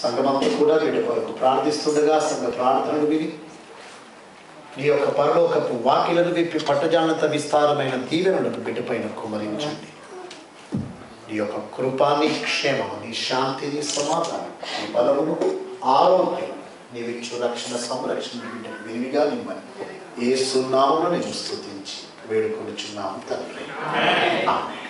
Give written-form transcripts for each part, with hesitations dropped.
సంఘమంతా కూడా వీటి కొరకు ప్రార్థిస్తుండగా సంఘ ప్రార్థనలు విని నీ యొక్క పరలోకపు వాకిలను విప్పి పట్టుజానంత విస్తారమైన దీవెనలను బిడ్డపైన కుమరించండి. నీ యొక్క కృపాన్ని, క్షేమము, నీ శాంతిని, సమాధానం, నీ బలమును, ఆరోగ్యం, నీవిచ్చు రక్షణ, సంరక్షణ బిడ్డకు విరివిగా నిమ్మని యేసు నామమున నేను స్తుతించి వేడుకొనుచున్నాము తండ్రి. ఆమేన్.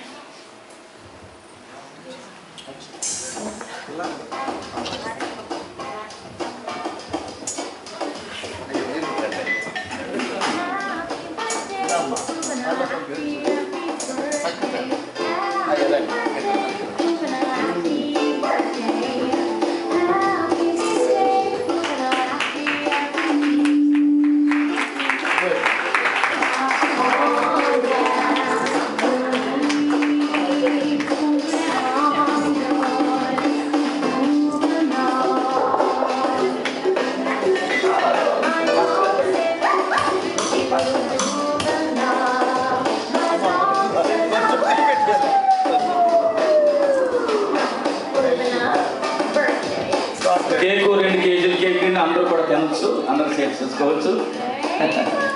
కేకు 2 కేజీల కేక్ తిని అందరూ కూడా తినచ్చు, అందరూ షేర్ చేసుకోవచ్చు.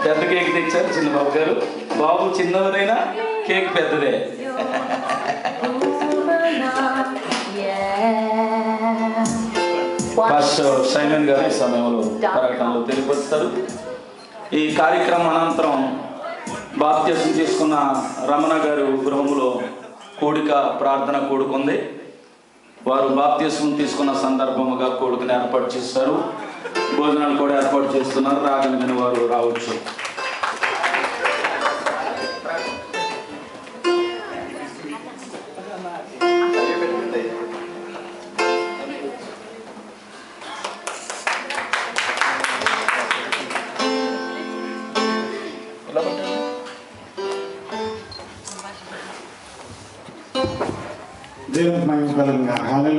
పెద్ద కేక్ తెచ్చారు చిన్న బాబు గారు. బాబు చిన్నదైనా కేక్ పెద్దదే. పాస్టర్ సైమన్ గారు ఈ సమయంలో ప్రకటనలో తెలియపరుస్తారు. ఈ కార్యక్రమం అనంతరం బాప్తిసం తీసుకున్న రమణ గారు గృహంలో కూడిక ప్రార్థన కూడుకుంది. వారు బాప్తిసం తీసుకున్న సందర్భముగా కూడుకుని ఏర్పాటు చేస్తారు. భోజనాలు కూడా ఏర్పాటు చేస్తున్నారు. రాగలిగిన వారు రావచ్చు. దేవుని మహిమ కలుగుగాక.